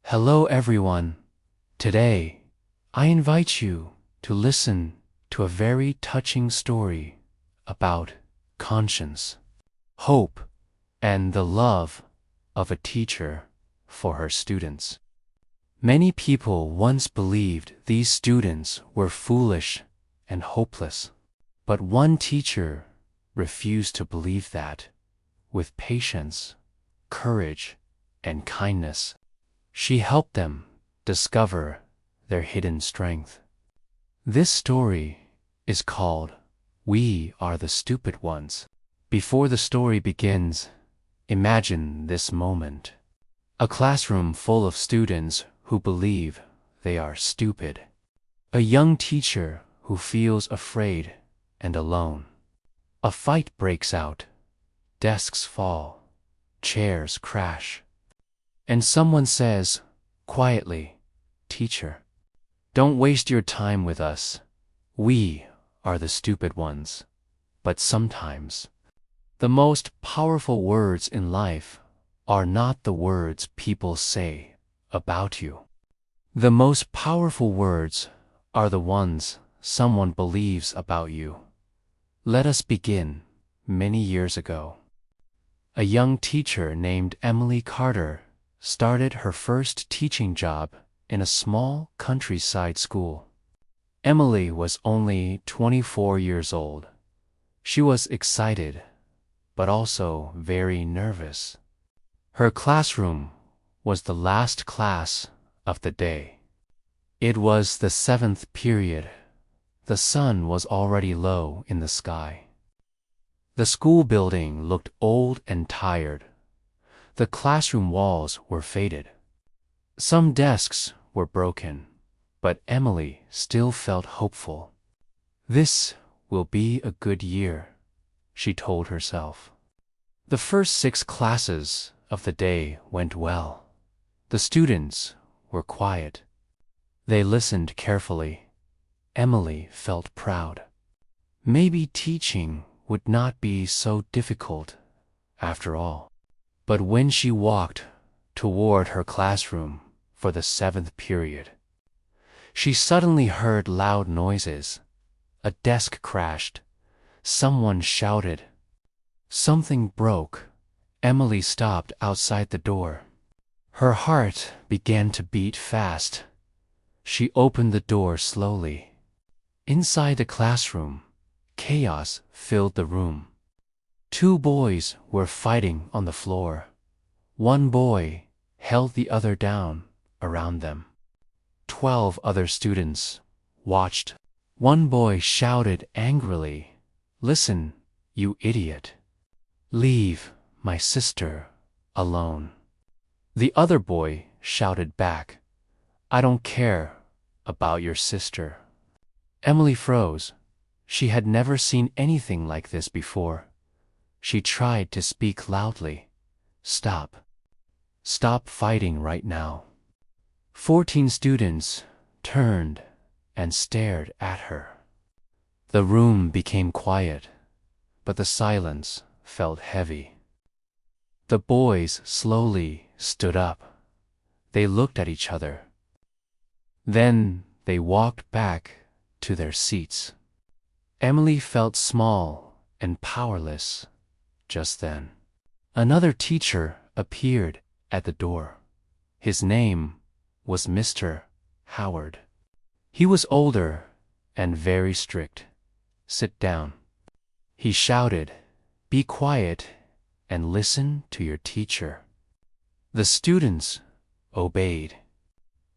Hello everyone. Today, I invite you to listen to a very touching story about conscience, hope, and the love of a teacher for her students. Many people once believed these students were foolish and hopeless, but one teacher refused to believe that. With patience, courage, and kindness, she helped them discover their hidden strength. This story is called "We Are the Stupid Ones." Before the story begins, imagine this moment. A classroom full of students who believe they are stupid. A young teacher who feels afraid and alone. A fight breaks out. Desks fall. Chairs crash. And someone says, quietly, "Teacher, don't waste your time with us. We are the stupid ones." But sometimes, the most powerful words in life are not the words people say about you. The most powerful words are the ones someone believes about you. Let us begin. Many years ago, a young teacher named Emily Carter started her first teaching job in a small countryside school. Emily was only 24 years old. She was excited, but also very nervous. Her classroom was the last class of the day. It was the 7th period. The sun was already low in the sky. The school building looked old and tired. The classroom walls were faded. Some desks were broken, but Emily still felt hopeful. This will be a good year, she told herself. The first 6 classes of the day went well. The students were quiet. They listened carefully. Emily felt proud. Maybe teaching would not be so difficult after all. But when she walked toward her classroom for the 7th period, she suddenly heard loud noises. A desk crashed. Someone shouted. Something broke. Emily stopped outside the door. Her heart began to beat fast. She opened the door slowly. Inside the classroom, chaos filled the room. 2 boys were fighting on the floor. One boy held the other down around them. 12 other students watched. One boy shouted angrily, "Listen, you idiot. Leave my sister alone." The other boy shouted back, "I don't care about your sister." Emily froze. She had never seen anything like this before. She tried to speak loudly. "Stop. Stop fighting right now." 14 students turned and stared at her. The room became quiet, but the silence felt heavy. The boys slowly stood up. They looked at each other. Then they walked back to their seats. Emily felt small and powerless just then. Another teacher appeared at the door. His name was Mr. Howard. He was older and very strict. "Sit down." He shouted, "Be quiet and listen to your teacher." The students obeyed.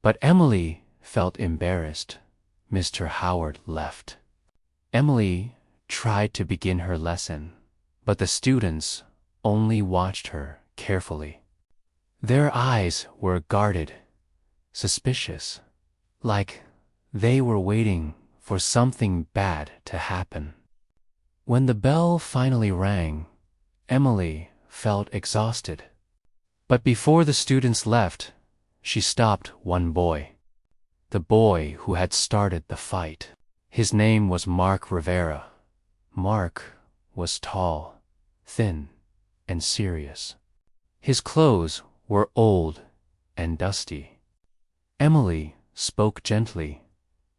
But Emily felt embarrassed. Mr. Howard left. Emily tried to begin her lesson, but the students only watched her carefully. Their eyes were guarded, suspicious, like they were waiting for something bad to happen. When the bell finally rang, Emily felt exhausted. But before the students left, she stopped one boy. The boy who had started the fight. His name was Mark Rivera. Mark was tall, thin, and serious. His clothes were old and dusty. Emily spoke gently.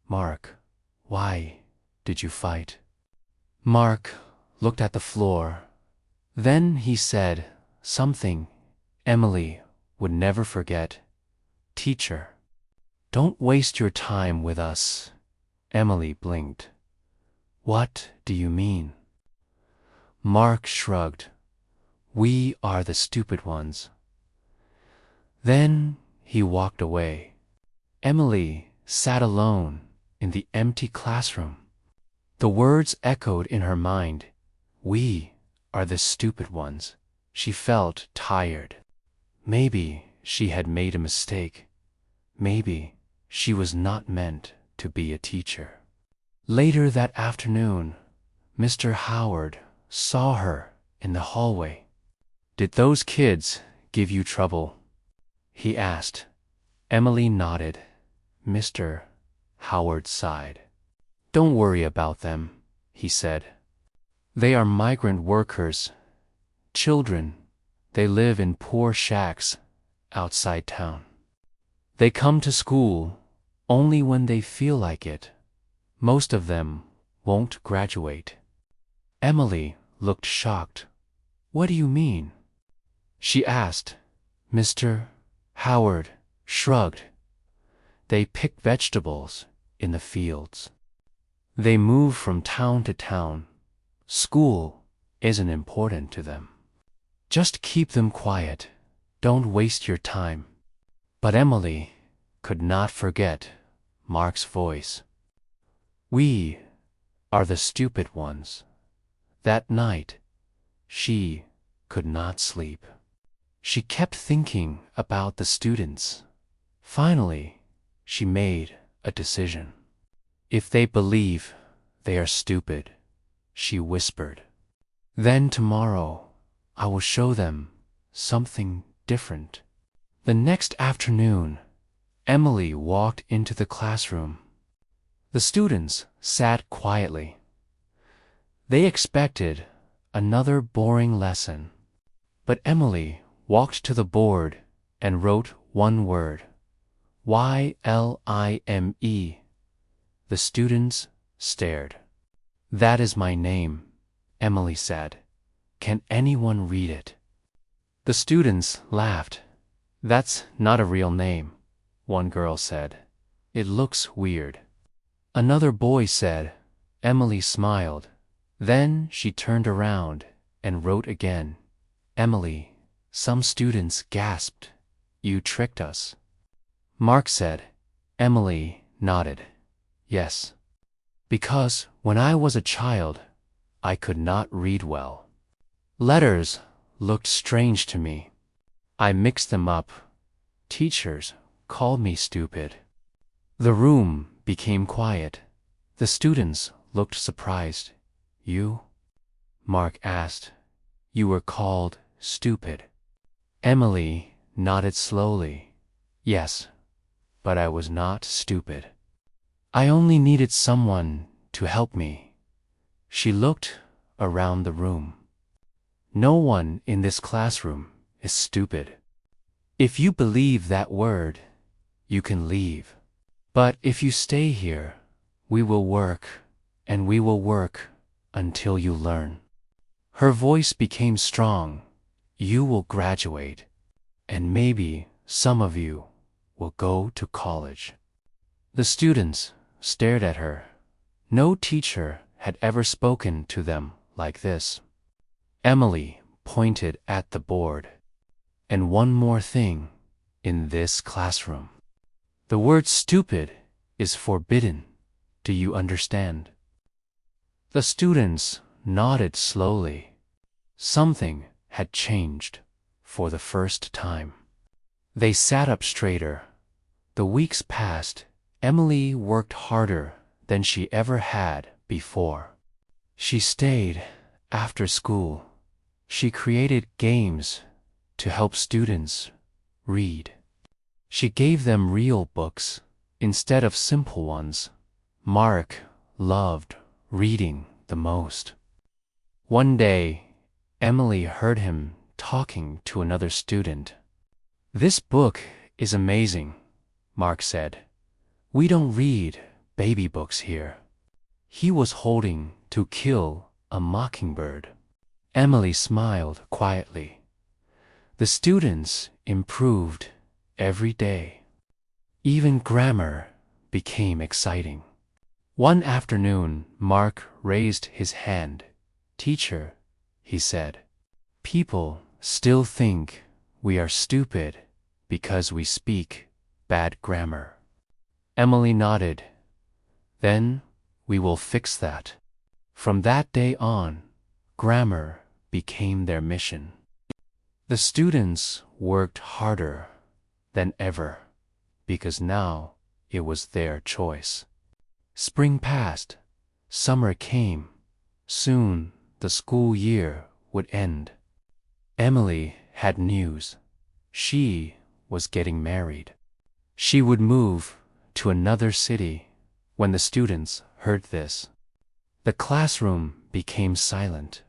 Mark, why did you fight? Mark looked at the floor. Then he said something Emily would never forget. Teacher, don't waste your time with us. Emily blinked. What do you mean? Mark shrugged. We are the stupid ones. Then he walked away. Emily sat alone in the empty classroom. The words echoed in her mind. We are the stupid ones. She felt tired. Maybe she had made a mistake. Maybe she was not meant to be a teacher. Later that afternoon, Mr. Howard saw her in the hallway. Did those kids give you trouble? He asked. Emily nodded. Mr. Howard sighed. Don't worry about them, he said. They are migrant workers. Children. They live in poor shacks outside town. They come to school only when they feel like it. Most of them won't graduate. Emily looked shocked. What do you mean? She asked. Mr. Howard shrugged. They pick vegetables in the fields. They move from town to town. School isn't important to them. Just keep them quiet. Don't waste your time. But Emily could not forget Mark's voice. We are the stupid ones. That night, she could not sleep. She kept thinking about the students. Finally, she made a decision. If they believe they are stupid, she whispered, then tomorrow I will show them something different. The next afternoon, Emily walked into the classroom. The students sat quietly. They expected another boring lesson. But Emily walked to the board and wrote one word. Ylime. The students stared. That is my name, Emily said. Can anyone read it? The students laughed. That's not a real name, one girl said. It looks weird. Another boy said. Emily smiled. Then she turned around and wrote again. Emily. Some students gasped. You tricked us. Mark said. Emily nodded. Yes. Because when I was a child, I could not read well. Letters looked strange to me. I mixed them up. Teachers called me stupid. The room became quiet. The students looked surprised. You? Mark asked. You were called stupid. Emily nodded slowly. Yes, but I was not stupid. I only needed someone to help me. She looked around the room. No one in this classroom is stupid. If you believe that word, you can leave. But if you stay here, we will work, and we will work until you learn. Her voice became strong. You will graduate, and maybe some of you will go to college. The students stared at her. No teacher had ever spoken to them like this. Emily pointed at the board. And one more thing in this classroom. The word stupid is forbidden. Do you understand? The students nodded slowly. Something had changed for the first time. They sat up straighter. The weeks passed. Emily worked harder than she ever had before. She stayed after school. She created games to help students read. She gave them real books instead of simple ones. Mark loved reading the most. One day, Emily heard him talking to another student. This book is amazing, Mark said. "We don't read baby books here." He was holding To Kill a Mockingbird. Emily smiled quietly. The students improved every day. Even grammar became exciting. One afternoon, Mark raised his hand. "Teacher," he said, "people still think we are stupid because we speak bad grammar." Emily nodded. "Then we will fix that." From that day on, grammar became their mission. The students worked harder than ever because now it was their choice. Spring passed, summer came. Soon the school year would end. Emily had news. She was getting married. She would move to another city. When the students heard this, the classroom became silent.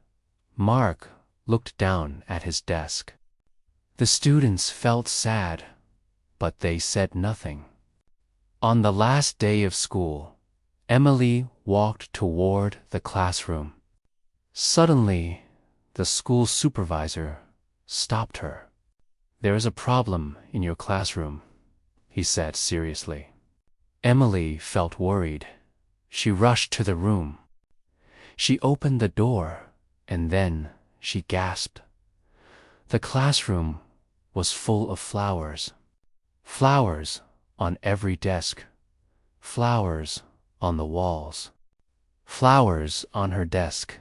Mark looked down at his desk. The students felt sad, but they said nothing. On the last day of school, Emily walked toward the classroom. Suddenly, the school supervisor stopped her. "There is a problem in your classroom," he said seriously. Emily felt worried. She rushed to the room. She opened the door, and then she gasped. The classroom was full of flowers. Flowers on every desk. Flowers on the walls. Flowers on her desk.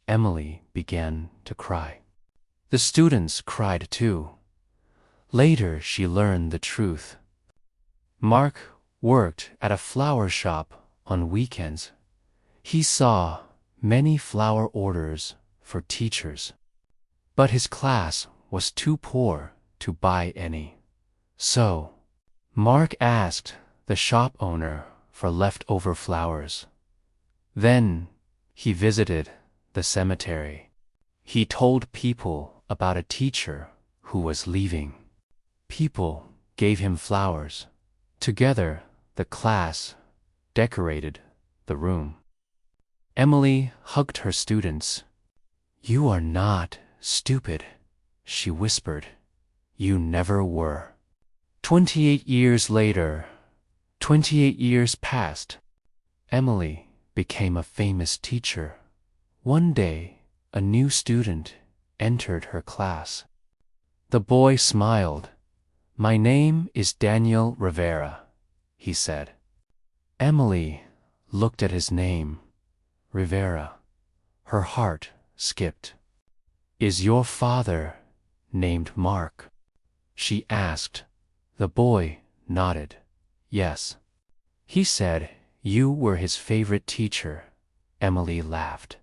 Emily began to cry. The students cried too. Later she learned the truth. Mark worked at a flower shop on weekends. He saw many flower orders for teachers, but his class was too poor to buy any. So, Mark asked the shop owner for leftover flowers. Then he visited the cemetery. He told people about a teacher who was leaving. People gave him flowers. Together, the class decorated the room. Emily hugged her students. "You are not stupid," she whispered. "You never were." 28 years later, 28 years passed. Emily became a famous teacher. One day, a new student entered her class. The boy smiled. "My name is Daniel Rivera," he said. Emily looked at his name, Rivera. Her heart skipped. "Is your father named Mark?" she asked. The boy nodded. "Yes." "He said you were his favorite teacher." Emily laughed.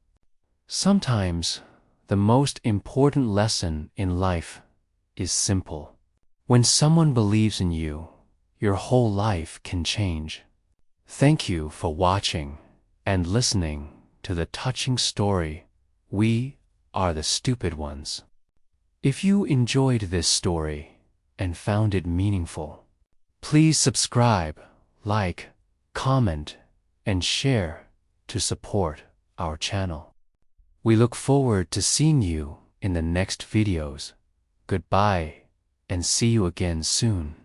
Sometimes the most important lesson in life is simple. When someone believes in you, your whole life can change. Thank you for watching and listening to the touching story, We Are the Stupid Ones. If you enjoyed this story and found it meaningful, please subscribe, like, comment, and share to support our channel. We look forward to seeing you in the next videos. Goodbye, and see you again soon.